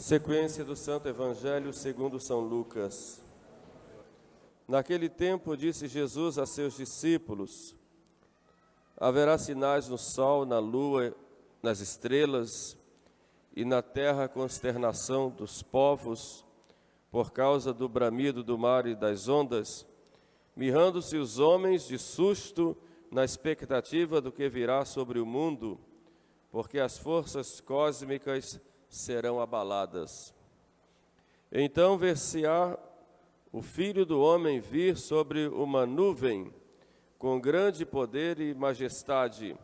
Sequência do Santo Evangelho segundo São Lucas. Naquele tempo disse Jesus a seus discípulos: haverá sinais no sol, na lua, nas estrelas, e na terra consternação dos povos, por causa do bramido do mar e das ondas, mirrando-se os homens de susto na expectativa do que virá sobre o mundo, porque as forças cósmicas serão abaladas. Então ver-se-á o Filho do Homem vir sobre uma nuvem, com grande poder e majestade.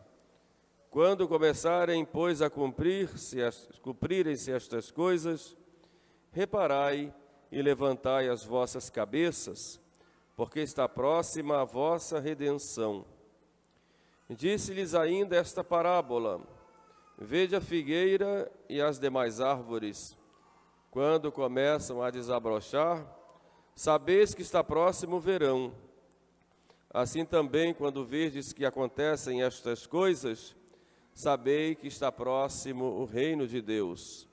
Quando começarem, pois, a cumprirem-se estas coisas, reparai e levantai as vossas cabeças, porque está próxima a vossa redenção. Disse-lhes ainda esta parábola: vede a figueira e as demais árvores. Quando começam a desabrochar, sabeis que está próximo o verão. Assim também, quando virdes que acontecem estas coisas, sabei que está próximo o reino de Deus.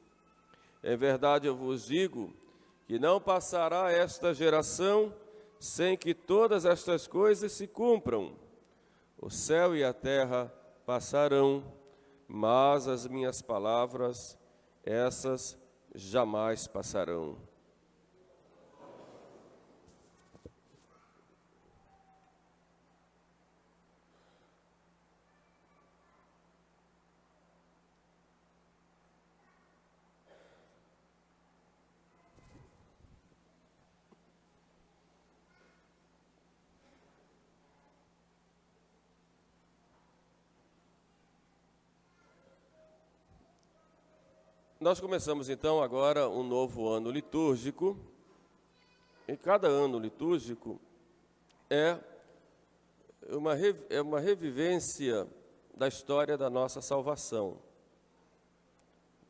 Em verdade eu vos digo que não passará esta geração sem que todas estas coisas se cumpram. O céu e a terra passarão, mas as minhas palavras, essas jamais passarão. Nós começamos então agora um novo ano litúrgico, e cada ano litúrgico é uma revivência da história da nossa salvação.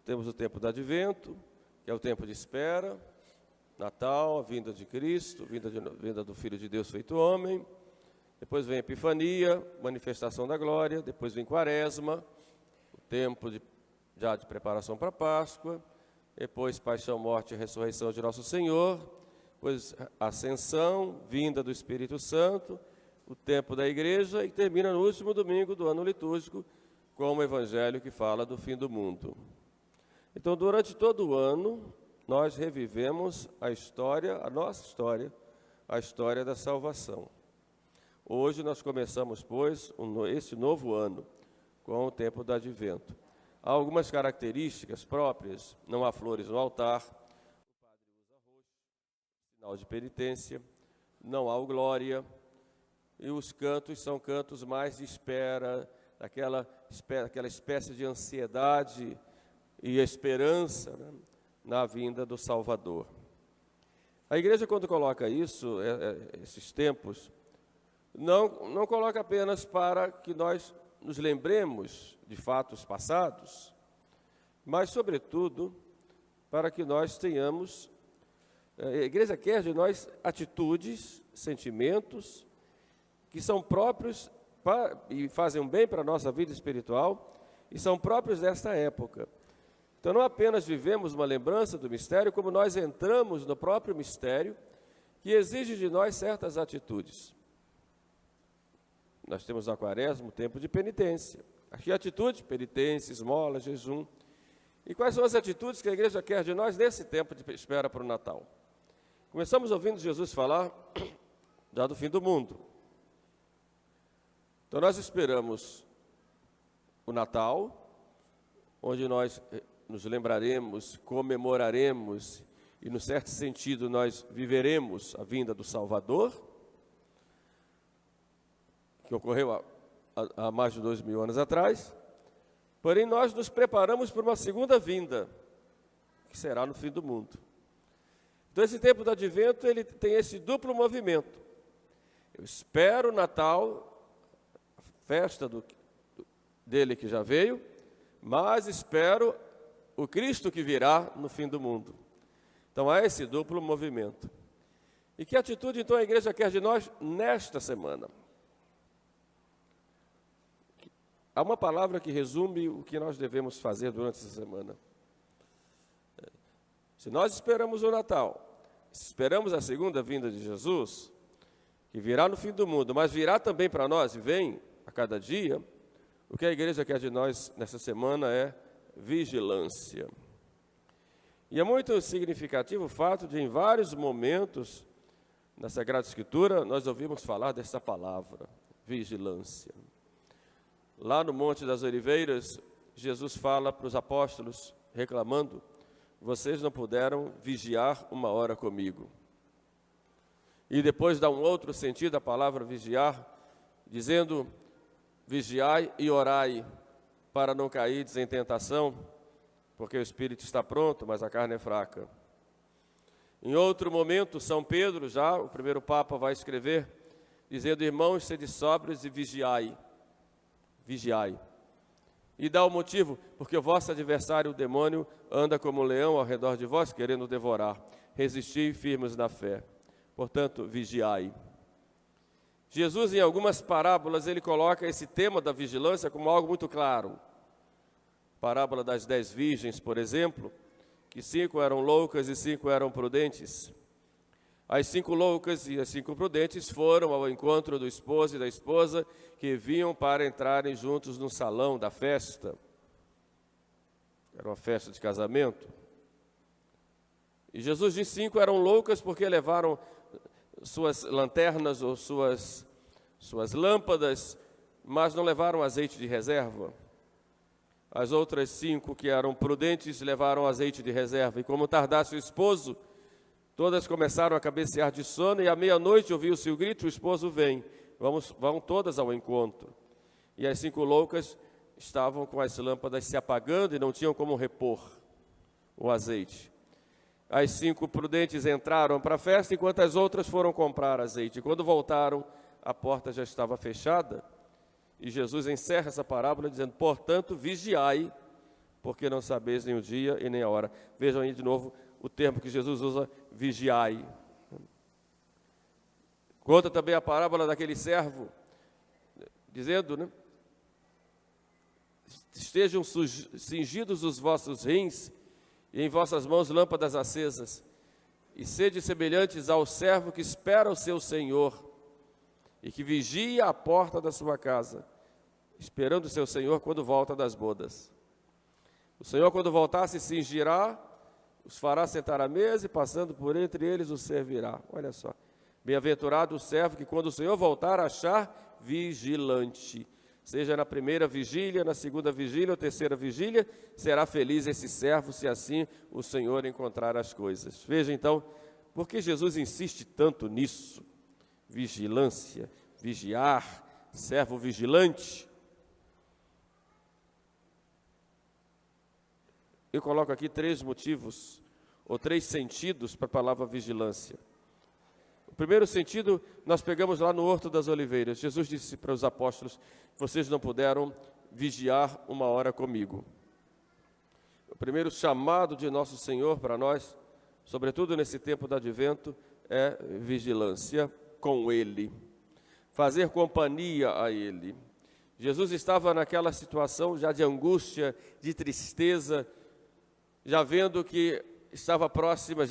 Temos o tempo do Advento, que é o tempo de espera, Natal, a vinda de Cristo, vinda do Filho de Deus feito homem, depois vem a Epifania, manifestação da glória, depois vem Quaresma, o tempo já de preparação para a Páscoa, depois paixão, morte e ressurreição de Nosso Senhor, depois ascensão, vinda do Espírito Santo, o tempo da igreja, e termina no último domingo do ano litúrgico com o Evangelho que fala do fim do mundo. Então, durante todo o ano, nós revivemos a história da salvação. Hoje nós começamos, pois, esse novo ano com o tempo do Advento. Há algumas características próprias: não há flores no altar, o padre usa roxo, sinal de penitência, não há o glória, e os cantos são cantos mais de espera, aquela espécie de ansiedade e esperança, né, na vinda do Salvador. A igreja, quando coloca isso, esses tempos, não coloca apenas para que nós nos lembremos de fatos passados, mas, sobretudo, para que nós tenhamos, a igreja quer de nós atitudes, sentimentos, que são próprios e fazem bem para a nossa vida espiritual, e são próprios desta época. Então, não apenas vivemos uma lembrança do mistério, como nós entramos no próprio mistério, que exige de nós certas atitudes. Nós temos na Quaresma o tempo de penitência. Aqui atitude, penitência, esmola, jejum. E quais são as atitudes que a igreja quer de nós nesse tempo de espera para o Natal? Começamos ouvindo Jesus falar já do fim do mundo. Então nós esperamos o Natal, onde nós nos lembraremos, comemoraremos e, no certo sentido, nós viveremos a vinda do Salvador, que ocorreu há mais de 2000 anos atrás. Porém, nós nos preparamos para uma segunda vinda, que será no fim do mundo. Então, esse tempo do Advento, ele tem esse duplo movimento. Eu espero o Natal, a festa dele que já veio, mas espero o Cristo que virá no fim do mundo. Então, há esse duplo movimento. E que atitude, então, a igreja quer de nós nesta semana? Há uma palavra que resume o que nós devemos fazer durante essa semana. Se nós esperamos o Natal, se esperamos a segunda vinda de Jesus, que virá no fim do mundo, mas virá também para nós e vem a cada dia, o que a igreja quer de nós nessa semana é vigilância. E é muito significativo o fato de, em vários momentos, na Sagrada Escritura, nós ouvimos falar dessa palavra, vigilância. Lá no Monte das Oliveiras, Jesus fala para os apóstolos, reclamando: vocês não puderam vigiar uma hora comigo. E depois dá um outro sentido à palavra vigiar, dizendo: vigiai e orai, para não cair em tentação, porque o espírito está pronto, mas a carne é fraca. Em outro momento, São Pedro, já o primeiro Papa, vai escrever, dizendo: irmãos, sede sóbrios e vigiai. Vigiai. E dá o motivo: porque o vosso adversário, o demônio, anda como um leão ao redor de vós, querendo devorar. Resisti firmes na fé. Portanto, vigiai. Jesus, em algumas parábolas, ele coloca esse tema da vigilância como algo muito claro. Parábola das 10 virgens, por exemplo, que 5 eram loucas e 5 eram prudentes. As 5 loucas e as 5 prudentes foram ao encontro do esposo e da esposa, que vinham para entrarem juntos no salão da festa. Era uma festa de casamento. E Jesus disse: 5 eram loucas porque levaram suas lanternas ou suas lâmpadas, mas não levaram azeite de reserva. As outras 5 que eram prudentes levaram azeite de reserva. E como tardasse o esposo, todas começaram a cabecear de sono, e à meia-noite ouviu-se o grito: o esposo vem, vão todas ao encontro. E as 5 loucas estavam com as lâmpadas se apagando e não tinham como repor o azeite. As 5 prudentes entraram para a festa, enquanto as outras foram comprar azeite. E quando voltaram, a porta já estava fechada. E Jesus encerra essa parábola dizendo: portanto, vigiai, porque não sabeis nem o dia e nem a hora. Vejam aí de novo o termo que Jesus usa, vigiai. Conta também a parábola daquele servo, dizendo, né? Estejam cingidos os vossos rins, e em vossas mãos lâmpadas acesas, e sede semelhantes ao servo que espera o seu senhor, e que vigia a porta da sua casa, esperando o seu senhor quando volta das bodas. O senhor, quando voltar, se cingirá, os fará sentar à mesa, e passando por entre eles os servirá. Olha só, bem-aventurado o servo que, quando o senhor voltar, achar vigilante. Seja na primeira vigília, na segunda vigília ou terceira vigília, será feliz esse servo, se assim o Senhor encontrar as coisas. Veja então, por que Jesus insiste tanto nisso? Vigilância, vigiar, servo vigilante. Eu coloco aqui 3 motivos, ou 3 sentidos para a palavra vigilância. O primeiro sentido, nós pegamos lá no Horto das Oliveiras. Jesus disse para os apóstolos: vocês não puderam vigiar uma hora comigo. O primeiro chamado de nosso Senhor para nós, sobretudo nesse tempo do advento, é vigilância com Ele, fazer companhia a Ele. Jesus estava naquela situação já de angústia, de tristeza, já vendo que estava próxima,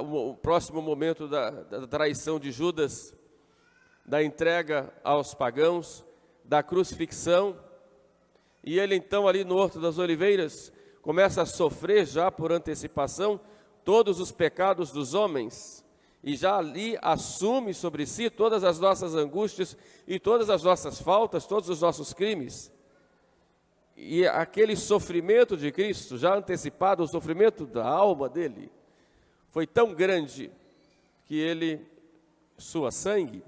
o próximo momento da traição de Judas, da entrega aos pagãos, da crucifixão. E ele então, ali no Horto das Oliveiras, começa a sofrer já por antecipação todos os pecados dos homens, e já ali assume sobre si todas as nossas angústias e todas as nossas faltas, todos os nossos crimes. E aquele sofrimento de Cristo, já antecipado, o sofrimento da alma dele, foi tão grande que ele sua sangue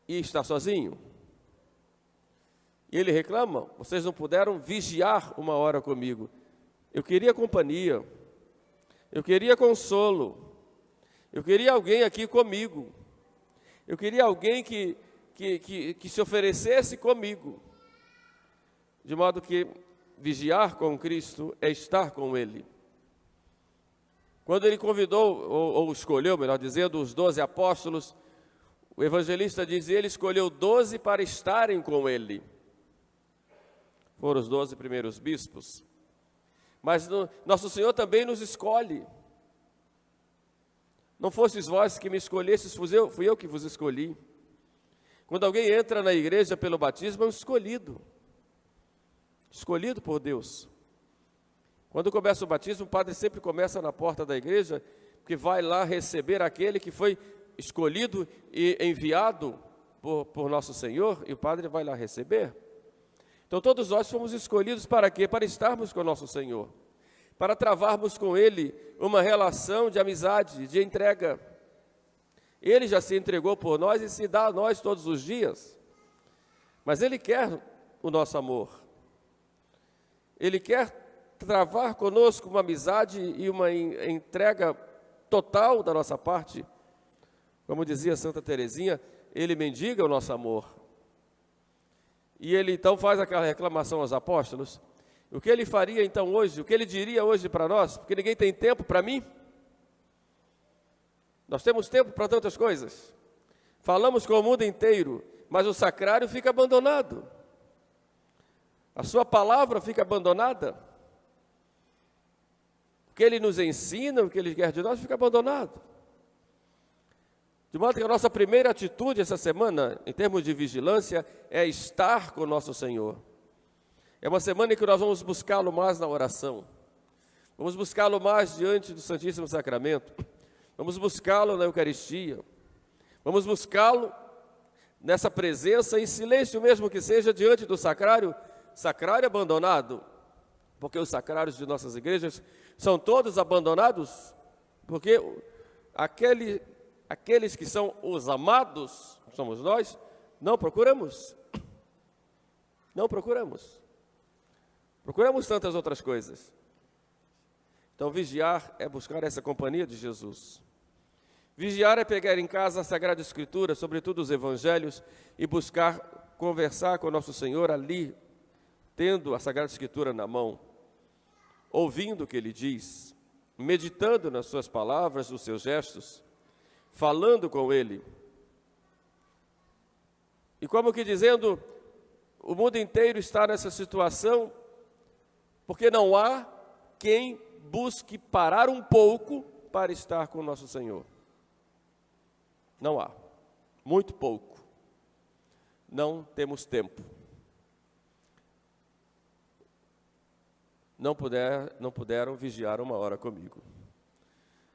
e está sozinho. E ele reclama: vocês não puderam vigiar uma hora comigo. Eu queria companhia, eu queria consolo, eu queria alguém aqui comigo, eu queria alguém que se oferecesse comigo. De modo que vigiar com Cristo é estar com Ele. Quando Ele convidou, ou escolheu, melhor dizendo, os 12 apóstolos, o evangelista diz: Ele escolheu 12 para estarem com Ele. Foram os 12 primeiros bispos. Mas nosso Senhor também nos escolhe. Não fostes vós que me escolhestes, fui eu que vos escolhi. Quando alguém entra na igreja pelo batismo, é um escolhido. Escolhido por Deus. Quando começa o batismo, o padre sempre começa na porta da igreja, porque vai lá receber aquele que foi escolhido e enviado por nosso Senhor, e o padre vai lá receber. Então todos nós fomos escolhidos para quê? Para estarmos com nosso Senhor, para travarmos com Ele uma relação de amizade, de entrega. Ele já se entregou por nós e se dá a nós todos os dias, mas Ele quer o nosso amor. Ele quer travar conosco uma amizade e uma entrega total da nossa parte. Como dizia Santa Teresinha, Ele mendiga o nosso amor. E Ele então faz aquela reclamação aos apóstolos. O que Ele faria então hoje? O que Ele diria hoje para nós? Porque ninguém tem tempo para mim. Nós temos tempo para tantas coisas. Falamos com o mundo inteiro, mas o sacrário fica abandonado. A sua palavra fica abandonada. O que Ele nos ensina, o que Ele quer de nós, fica abandonado. De modo que a nossa primeira atitude essa semana, em termos de vigilância, é estar com o nosso Senhor. É uma semana em que nós vamos buscá-lo mais na oração. Vamos buscá-lo mais diante do Santíssimo Sacramento. Vamos buscá-lo na Eucaristia. Vamos buscá-lo nessa presença, em silêncio mesmo que seja, diante do sacrário abandonado. Porque os sacrários de nossas igrejas são todos abandonados, porque aqueles que são os amados, somos nós, não procuramos. Não procuramos. Procuramos tantas outras coisas. Então, vigiar é buscar essa companhia de Jesus. Vigiar é pegar em casa a Sagrada Escritura, sobretudo os Evangelhos, e buscar conversar com o nosso Senhor ali, tendo a Sagrada Escritura na mão, ouvindo o que Ele diz, meditando nas suas palavras, nos seus gestos, falando com Ele. E como que dizendo, o mundo inteiro está nessa situação, porque não há quem busque parar um pouco para estar com o nosso Senhor. Não há. Muito pouco. Não temos tempo. Não puderam vigiar uma hora comigo.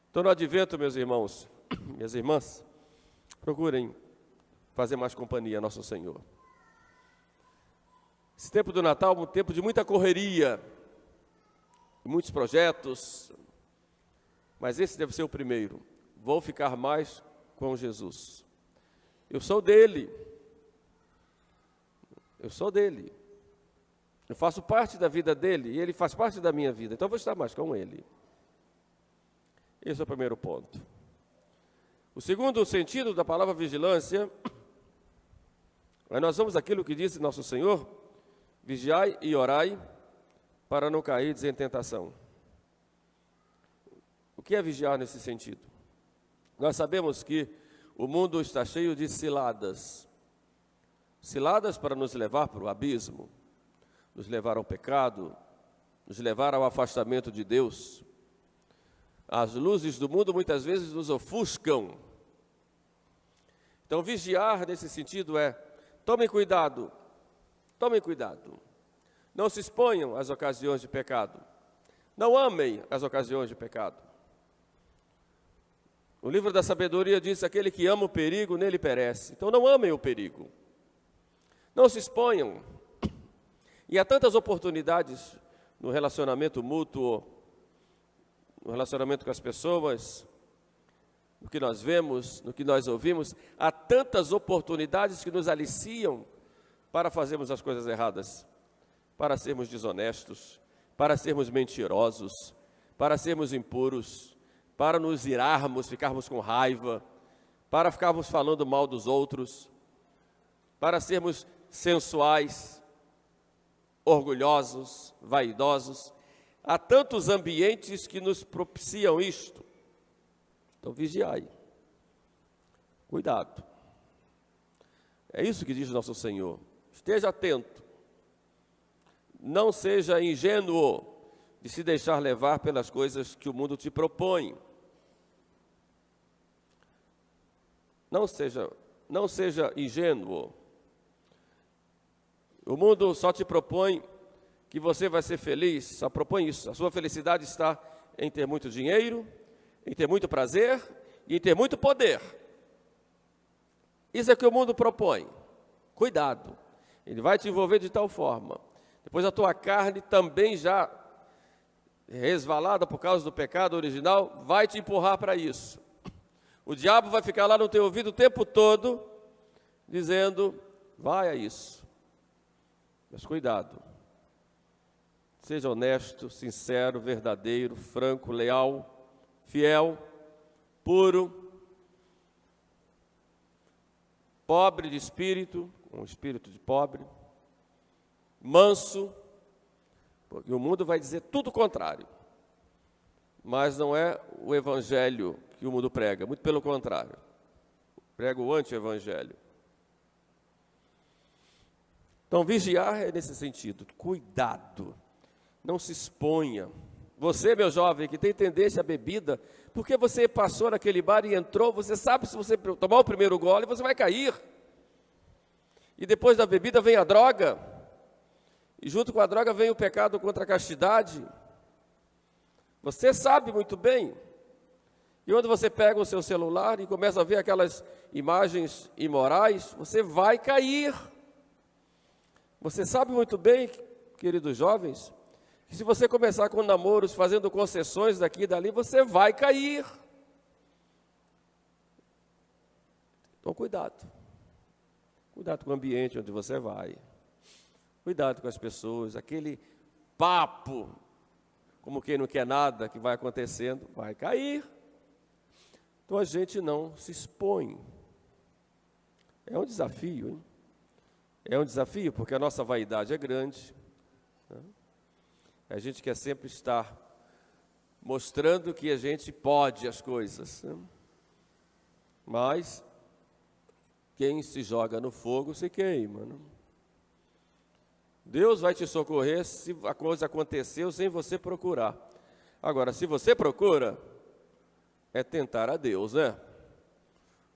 Então, no advento, meus irmãos, minhas irmãs, procurem fazer mais companhia a nosso Senhor. Esse tempo do Natal é um tempo de muita correria, muitos projetos, mas esse deve ser o primeiro. Vou ficar mais com Jesus. Eu sou dele. Eu sou dele. Eu faço parte da vida dele e ele faz parte da minha vida. Então eu vou estar mais com ele. Esse é o primeiro ponto. O segundo sentido da palavra vigilância, nós vamos àquilo que disse nosso Senhor: vigiai e orai para não cair em tentação. O que é vigiar nesse sentido? Nós sabemos que o mundo está cheio de ciladas. Ciladas para nos levar para o abismo, nos levar ao pecado, nos levar ao afastamento de Deus. As luzes do mundo muitas vezes nos ofuscam. Então, vigiar nesse sentido é: tomem cuidado, tomem cuidado. Não se exponham às ocasiões de pecado. Não amem as ocasiões de pecado. O livro da sabedoria diz: aquele que ama o perigo, nele perece. Então não amem o perigo. Não se exponham. E há tantas oportunidades no relacionamento mútuo, no relacionamento com as pessoas, no que nós vemos, no que nós ouvimos, há tantas oportunidades que nos aliciam para fazermos as coisas erradas, para sermos desonestos, para sermos mentirosos, para sermos impuros, para nos irarmos, ficarmos com raiva, para ficarmos falando mal dos outros, para sermos sensuais, orgulhosos, vaidosos. Há tantos ambientes que nos propiciam isto. Então vigiai. Cuidado. É isso que diz nosso Senhor. Esteja atento. Não seja ingênuo. de se deixar levar pelas coisas que o mundo te propõe. Não seja ingênuo. O mundo só te propõe que você vai ser feliz, só propõe isso. A sua felicidade está em ter muito dinheiro, em ter muito prazer e em ter muito poder. Isso é o que o mundo propõe. Cuidado, ele vai te envolver de tal forma. Depois a tua carne também já resvalada por causa do pecado original, vai te empurrar para isso. O diabo vai ficar lá no teu ouvido o tempo todo, dizendo, vai a isso. Mas cuidado. Seja honesto, sincero, verdadeiro, franco, leal, fiel, puro, pobre de espírito, um espírito de pobre, manso, porque o mundo vai dizer tudo o contrário. Mas não é o evangelho que o mundo prega, muito pelo contrário. Prega o anti-evangelho. Então, vigiar é nesse sentido. Cuidado, não se exponha. Você, meu jovem, que tem tendência à bebida, porque você passou naquele bar e entrou, você sabe se você tomar o primeiro gole, você vai cair. E depois da bebida vem a droga. E junto com a droga vem o pecado contra a castidade. Você sabe muito bem. E quando você pega o seu celular e começa a ver aquelas imagens imorais, você vai cair. Você sabe muito bem, queridos jovens, que se você começar com namoros, fazendo concessões daqui e dali, você vai cair. Então, cuidado. Cuidado com o ambiente onde você vai. Cuidado com as pessoas, aquele papo, como quem não quer nada, que vai acontecendo, vai cair. Então a gente não se expõe. É um desafio, hein? É um desafio, porque a nossa vaidade é grande. Né? A gente quer sempre estar mostrando que a gente pode as coisas. Né? Mas quem se joga no fogo se queima. Né? Deus vai te socorrer se a coisa aconteceu sem você procurar. Agora, se você procura, é tentar a Deus, né?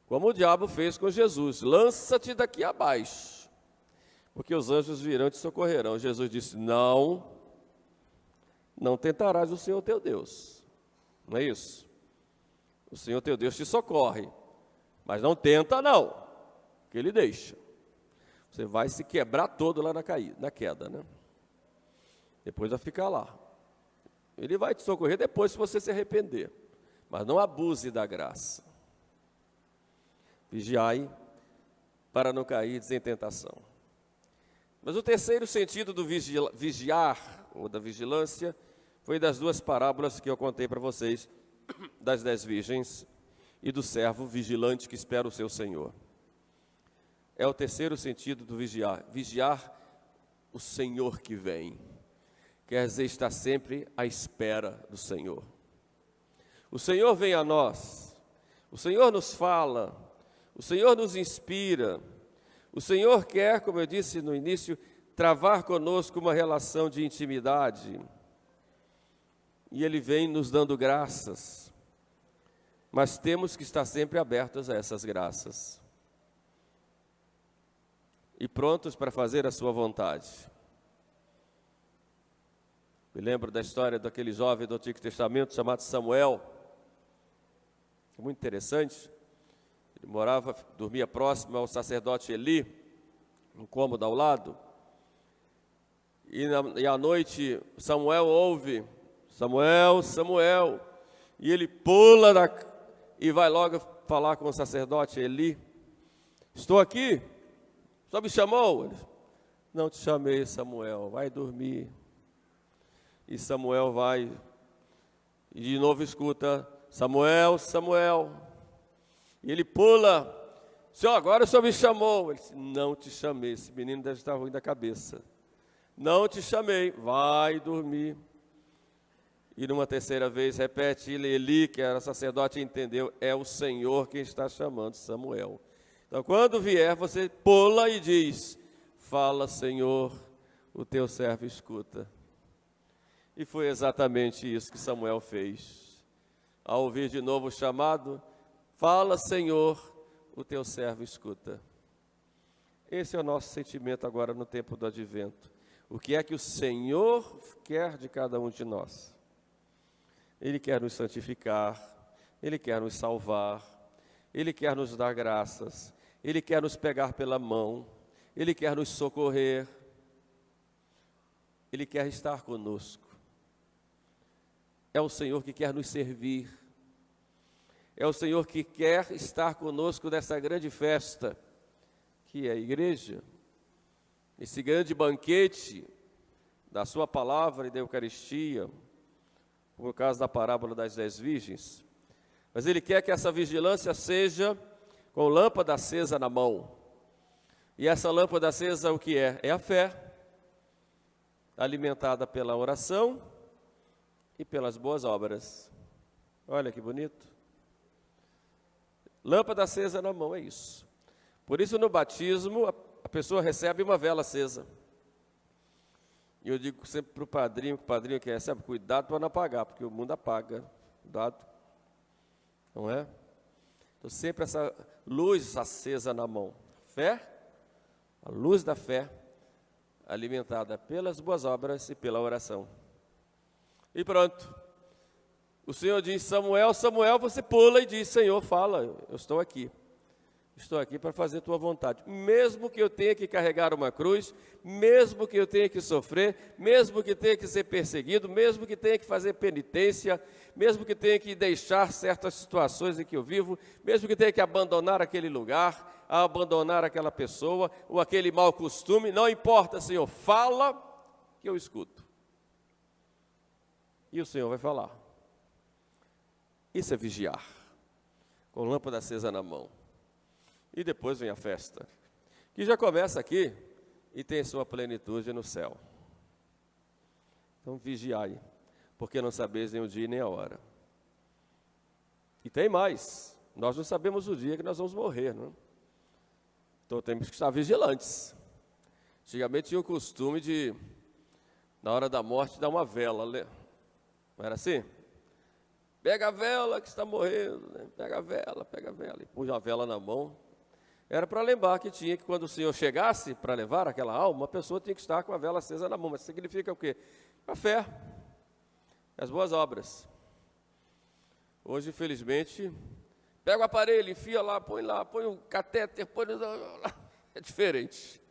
Como o diabo fez com Jesus, lança-te daqui abaixo, porque os anjos virão e te socorrerão. Jesus disse, não tentarás o Senhor teu Deus. Não é isso? O Senhor teu Deus te socorre, mas não tenta não, que Ele deixa. Você vai se quebrar todo lá na queda, né? Depois vai ficar lá. Ele vai te socorrer depois se você se arrepender. Mas não abuse da graça. Vigiai para não cair em tentação. Mas o terceiro sentido do vigiar, ou da vigilância, foi das duas parábolas que eu contei para vocês, das 10 virgens e do servo vigilante que espera o seu Senhor. É o terceiro sentido do vigiar. Vigiar o Senhor que vem. Quer dizer, estar sempre à espera do Senhor. O Senhor vem a nós. O Senhor nos fala. O Senhor nos inspira. O Senhor quer, como eu disse no início, travar conosco uma relação de intimidade. E Ele vem nos dando graças. Mas temos que estar sempre abertos a essas graças. E prontos para fazer a sua vontade. Me lembro da história daquele jovem do Antigo Testamento chamado Samuel. É muito interessante. Ele dormia próximo ao sacerdote Eli, um cômodo ao lado. E à noite Samuel ouve, Samuel, Samuel. E ele pula e vai logo falar com o sacerdote Eli. Estou aqui. Só me chamou? Ele, não te chamei, Samuel, vai dormir. E Samuel vai, e de novo escuta, Samuel, Samuel. E ele pula, Senhor, agora o Senhor me chamou. Ele disse, não te chamei, esse menino deve estar ruim da cabeça. Não te chamei, vai dormir. E numa terceira vez, repete, Eli, que era sacerdote, entendeu, é o Senhor quem está chamando Samuel. Então, quando vier, você pula e diz, fala, Senhor, o teu servo escuta. E foi exatamente isso que Samuel fez. Ao ouvir de novo o chamado, fala, Senhor, o teu servo escuta. Esse é o nosso sentimento agora no tempo do advento. O que é que o Senhor quer de cada um de nós? Ele quer nos santificar, Ele quer nos salvar, Ele quer nos dar graças, Ele quer nos pegar pela mão, Ele quer nos socorrer, Ele quer estar conosco. É o Senhor que quer nos servir, é o Senhor que quer estar conosco nessa grande festa, que é a igreja, esse grande banquete da sua palavra e da Eucaristia, por causa da parábola das 10 virgens. Mas Ele quer que essa vigilância seja com lâmpada acesa na mão. E essa lâmpada acesa o que é? É a fé, alimentada pela oração e pelas boas obras. Olha que bonito. Lâmpada acesa na mão, é isso. Por isso no batismo a pessoa recebe uma vela acesa. E eu digo sempre para o padrinho que recebe, cuidado para não apagar, porque o mundo apaga, cuidado, não é? Então sempre essa luz acesa na mão, fé, a luz da fé, alimentada pelas boas obras e pela oração. E pronto, o Senhor diz, Samuel, Samuel, você pula e diz, Senhor, fala, eu estou aqui para fazer tua vontade, mesmo que eu tenha que carregar uma cruz, mesmo que eu tenha que sofrer, mesmo que tenha que ser perseguido, mesmo que tenha que fazer penitência, mesmo que tenha que deixar certas situações em que eu vivo, mesmo que tenha que abandonar aquele lugar, abandonar aquela pessoa, ou aquele mau costume, não importa, Senhor, fala que eu escuto. E o Senhor vai falar. Isso é vigiar, com lâmpada acesa na mão. E depois vem a festa, que já começa aqui e tem sua plenitude no céu. Então vigiai, porque não sabeis nem o dia nem a hora. E tem mais, nós não sabemos o dia que nós vamos morrer, não é? Então temos que estar vigilantes. Antigamente tinha o costume de, na hora da morte, dar uma vela, não era assim? Pega a vela que está morrendo, né? Pega a vela, e puxa a vela na mão. Era para lembrar que tinha que, quando o Senhor chegasse para levar aquela alma, a pessoa tinha que estar com a vela acesa na mão. Mas significa o quê? A fé, as boas obras. Hoje, infelizmente, pega o aparelho, enfia lá, põe o catéter, põe lá. É diferente.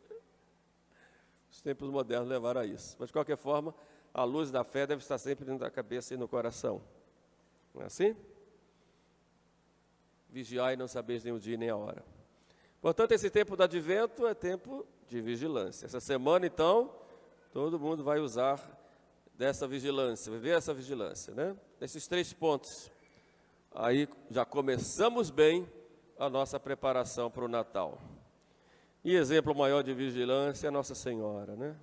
Os tempos modernos levaram a isso. Mas, de qualquer forma, a luz da fé deve estar sempre dentro da cabeça e no coração. Não é assim? Vigiai e não sabeis nem o dia nem a hora. Portanto, esse tempo do advento é tempo de vigilância. Essa semana, então, todo mundo vai usar dessa vigilância, viver essa vigilância, né? Esses 3 pontos. Aí já começamos bem a nossa preparação para o Natal. E exemplo maior de vigilância é Nossa Senhora, né?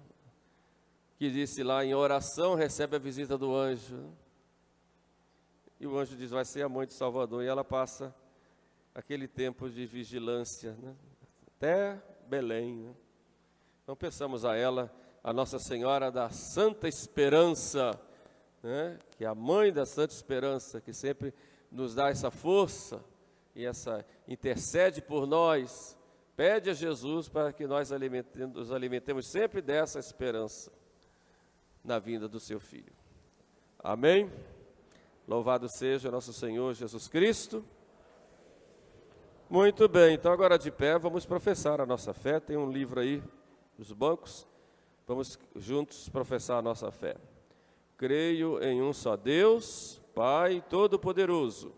Que disse lá, em oração recebe a visita do anjo. E o anjo diz, vai ser a mãe de Salvador. E ela passa aquele tempo de vigilância, né? Até Belém, né? Então pensamos a ela, a Nossa Senhora da Santa Esperança, né? Que é a mãe da Santa Esperança, que sempre nos dá essa força e essa intercede por nós, pede a Jesus para que nós nos alimentemos sempre dessa esperança na vinda do seu Filho. Amém? Louvado seja nosso Senhor Jesus Cristo. Muito bem, então agora de pé vamos professar a nossa fé. Tem um livro aí nos bancos, vamos juntos professar a nossa fé. Creio em um só Deus, Pai Todo-Poderoso,